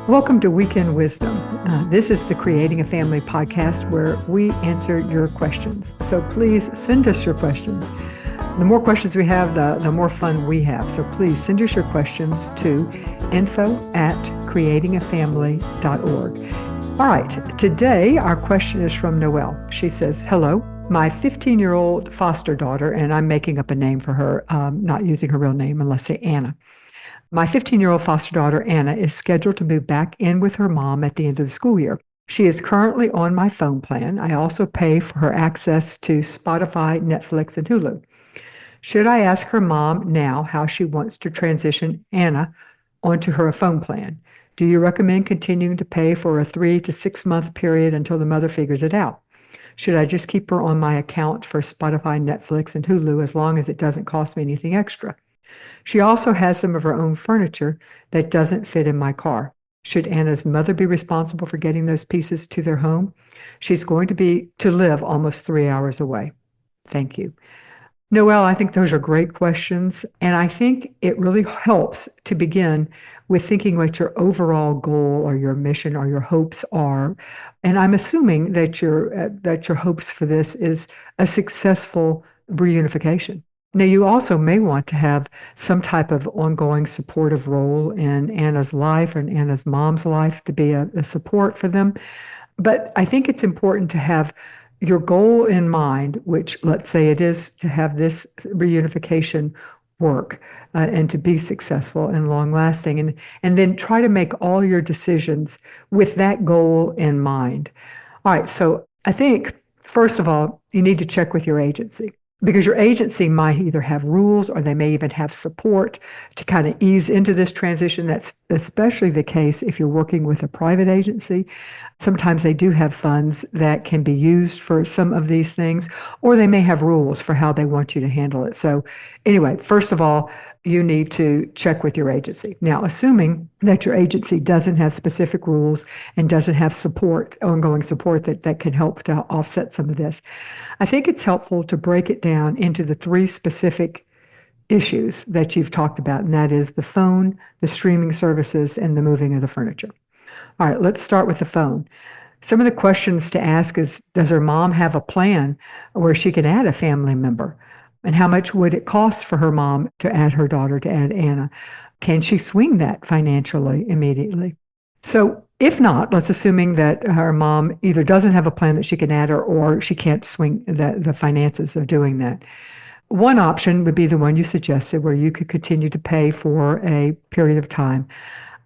Welcome to Weekend Wisdom. This is the Creating a Family podcast where we answer your questions. So please send us your questions. The more questions we have, the more fun we have. So please send us your questions to info@creatingafamily.org. All right, today our question is from Noelle. She says, hello, my 15-year-old foster daughter, and I'm making up a name for her, not using her real name unless say Anna. My 15-year-old foster daughter, Anna, is scheduled to move back in with her mom at the end of the school year. She is currently on my phone plan. I also pay for her access to Spotify, Netflix, and Hulu. Should I ask her mom now how she wants to transition Anna onto her phone plan? Do you recommend continuing to pay for a 3 to 6 month period until the mother figures it out? Should I just keep her on my account for Spotify, Netflix, and Hulu as long as it doesn't cost me anything extra? She also has some of her own furniture that doesn't fit in my car. Should Anna's mother be responsible for getting those pieces to their home? She's going to live almost 3 hours away. Thank you. Noelle, I think those are great questions. And I think it really helps to begin with thinking what your overall goal or your mission or your hopes are. And I'm assuming that your hopes for this is a successful reunification. Now, you also may want to have some type of ongoing supportive role in Anna's life and Anna's mom's life to be a support for them. But I think it's important to have your goal in mind, which let's say it is to have this reunification work and to be successful and long lasting. And then try to make all your decisions with that goal in mind. All right, so I think, first of all, you need to check with your agency, because your agency might either have rules or they may even have support to kind of ease into this transition. That's especially the case if you're working with a private agency. Sometimes they do have funds that can be used for some of these things, or they may have rules for how they want you to handle it. So anyway, first of all, you need to check with your agency. Now, assuming that your agency doesn't have specific rules and doesn't have support, ongoing support that can help to offset some of this, I think it's helpful to break it down into the 3 specific issues that you've talked about, and that is the phone, the streaming services, and the moving of the furniture. All right, let's start with the phone. Some of the questions to ask is, does her mom have a plan where she can add a family member? And how much would it cost for her mom to add her daughter, to add Anna? Can she swing that financially immediately? So if not, let's assuming that her mom either doesn't have a plan that she can add her or she can't swing the finances of doing that. One option would be the one you suggested, where you could continue to pay for a period of time.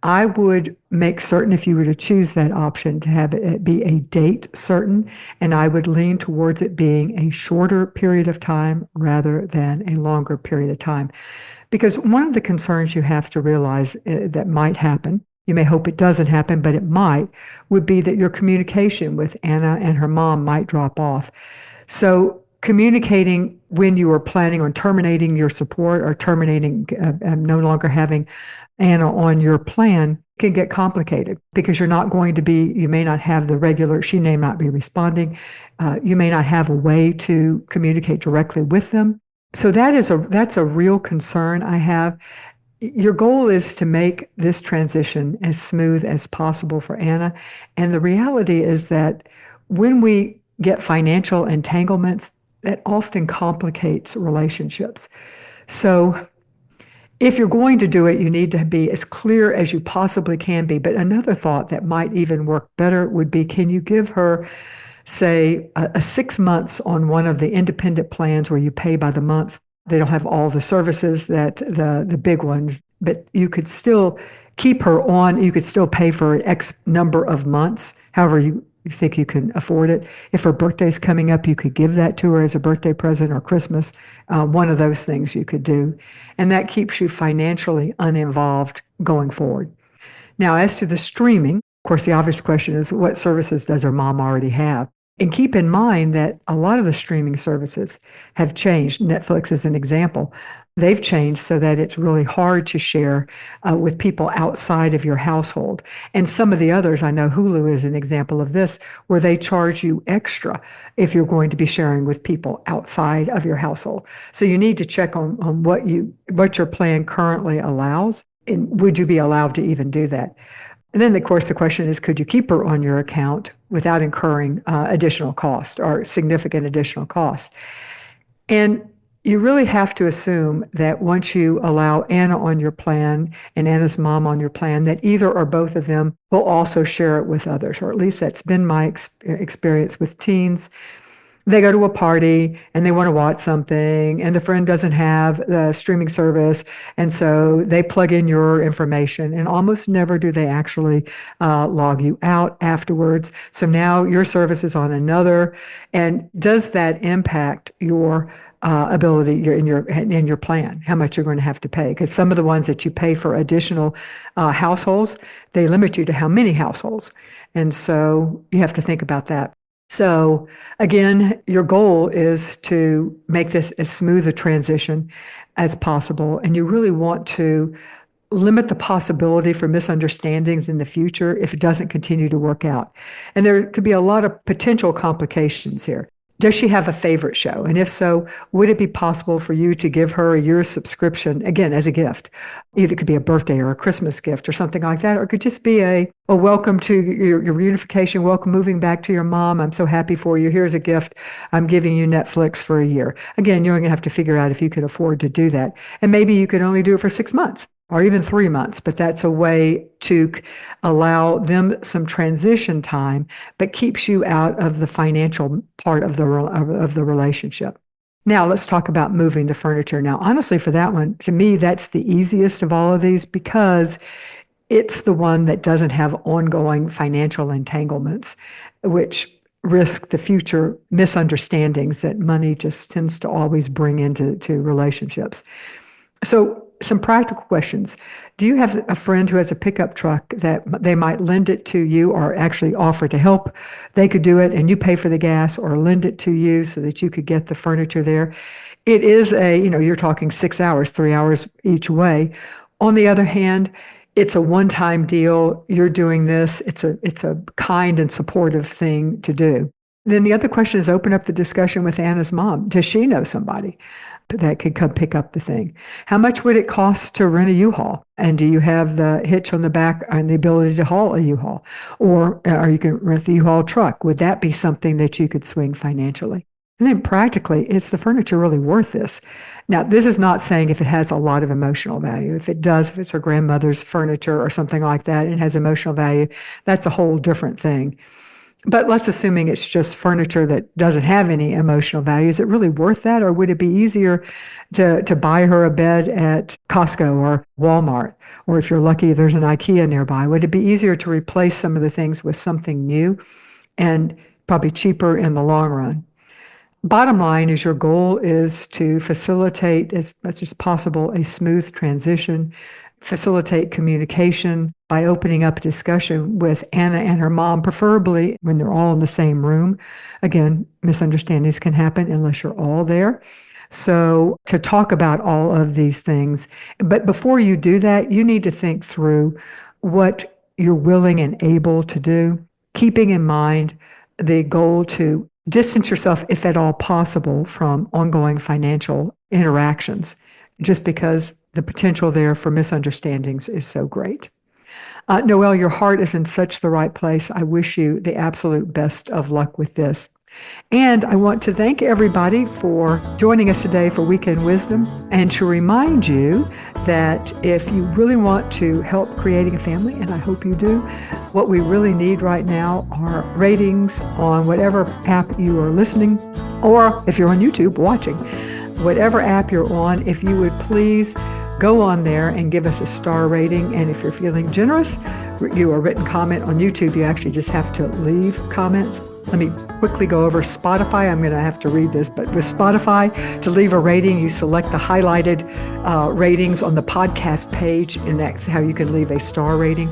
I would make certain, if you were to choose that option, to have it be a date certain, and I would lean towards it being a shorter period of time rather than a longer period of time. Because one of the concerns you have to realize that might happen, you may hope it doesn't happen, but it might, would be that your communication with Anna and her mom might drop off. So communicating when you are planning on terminating your support or terminating, no longer having Anna on your plan can get complicated, because you may not have the regular, she may not be responding. You may not have a way to communicate directly with them. So that's a real concern I have. Your goal is to make this transition as smooth as possible for Anna. And the reality is that when we get financial entanglements, that often complicates relationships. So if you're going to do it, you need to be as clear as you possibly can be. But another thought that might even work better would be, can you give her, say, a 6 months on one of the independent plans where you pay by the month? They don't have all the services that the big ones, but you could still keep her on. You could still pay for an X number of months, however you think you can afford it. If her birthday's coming up, you could give that to her as a birthday present, or Christmas. One of those things you could do. And that keeps you financially uninvolved going forward. Now, as to the streaming, of course, the obvious question is, what services does her mom already have? And keep in mind that a lot of the streaming services have changed. Netflix is an example. They've changed so that it's really hard to share with people outside of your household. And some of the others, I know Hulu is an example of this, where they charge you extra if you're going to be sharing with people outside of your household. So you need to check on what your plan currently allows, and would you be allowed to even do that? And then, of course, the question is, could you keep her on your account without incurring additional cost or significant additional cost? And you really have to assume that once you allow Anna on your plan and Anna's mom on your plan, that either or both of them will also share it with others, or at least that's been my experience with teens. They go to a party and they want to watch something, and the friend doesn't have the streaming service, and so they plug in your information, and almost never do they actually log you out afterwards. So now your service is on another, and does that impact your ability in your plan, how much you're going to have to pay? Because some of the ones that you pay for additional households, they limit you to how many households, and so you have to think about that. So again, your goal is to make this as smooth a transition as possible, and you really want to limit the possibility for misunderstandings in the future if it doesn't continue to work out. And there could be a lot of potential complications here. Does she have a favorite show? And if so, would it be possible for you to give her a year's subscription, again, as a gift? Either it could be a birthday or a Christmas gift or something like that, or it could just be a welcome to your reunification, welcome moving back to your mom. I'm so happy for you. Here's a gift. I'm giving you Netflix for a year. Again, you're going to have to figure out if you could afford to do that. And maybe you could only do it for 6 months or even 3 months, but that's a way to allow them some transition time, but keeps you out of the financial part of the relationship. Now let's talk about moving the furniture. Now, honestly, for that one, to me, that's the easiest of all of these because it's the one that doesn't have ongoing financial entanglements, which risk the future misunderstandings that money just tends to always bring into relationships. So some practical questions. Do you have a friend who has a pickup truck that they might lend it to you or actually offer to help? They could do it and you pay for the gas, or lend it to you so that you could get the furniture there. It is you're talking 6 hours, 3 hours each way. On the other hand, it's a one-time deal. You're doing this. It's a kind and supportive thing to do. Then the other question is, open up the discussion with Anna's mom. Does she know somebody that could come pick up the thing? How much would it cost to rent a U-Haul? And do you have the hitch on the back and the ability to haul a U-Haul? Or you can rent the U-Haul truck. Would that be something that you could swing financially? And then practically, is the furniture really worth this? Now, this is not saying if it has a lot of emotional value. If it does, if it's her grandmother's furniture or something like that, and has emotional value, that's a whole different thing. But let's assuming it's just furniture that doesn't have any emotional value. Is it really worth that? Or would it be easier to buy her a bed at Costco or Walmart? Or if you're lucky, there's an IKEA nearby. Would it be easier to replace some of the things with something new and probably cheaper in the long run? Bottom line is your goal is to facilitate as much as possible a smooth transition, facilitate communication by opening up a discussion with Anna and her mom, preferably when they're all in the same room. Again, misunderstandings can happen unless you're all there. So to talk about all of these things, but before you do that, you need to think through what you're willing and able to do, keeping in mind the goal to distance yourself, if at all possible, from ongoing financial interactions, just because the potential there for misunderstandings is so great. Noelle, your heart is in such the right place. I wish you the absolute best of luck with this. And I want to thank everybody for joining us today for Weekend Wisdom, and to remind you that if you really want to help creating a family, and I hope you do, what we really need right now are ratings on whatever app you are listening, or if you're on YouTube watching, whatever app you're on, if you would please go on there and give us a star rating. And if you're feeling generous, you a written comment on YouTube, you actually just have to leave comments. Let me quickly go over Spotify. I'm going to have to read this, but with Spotify, to leave a rating, you select the highlighted ratings on the podcast page, and that's how you can leave a star rating.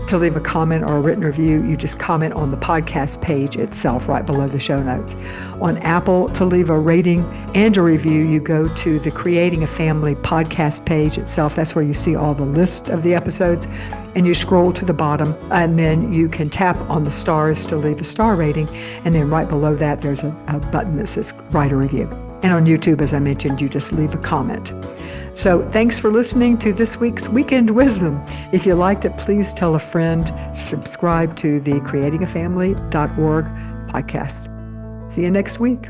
To leave a comment or a written review, you just comment on the podcast page itself right below the show notes. On Apple, to leave a rating and a review, you go to the Creating a Family podcast page itself. That's where you see all the list of the episodes, and you scroll to the bottom, and then you can tap on the stars to leave a star rating, and then right below that there's a button that says write a review. And on YouTube, as I mentioned, you just leave a comment. So thanks for listening to this week's Weekend Wisdom. If you liked it, please tell a friend. Subscribe to the creatingafamily.org podcast. See you next week.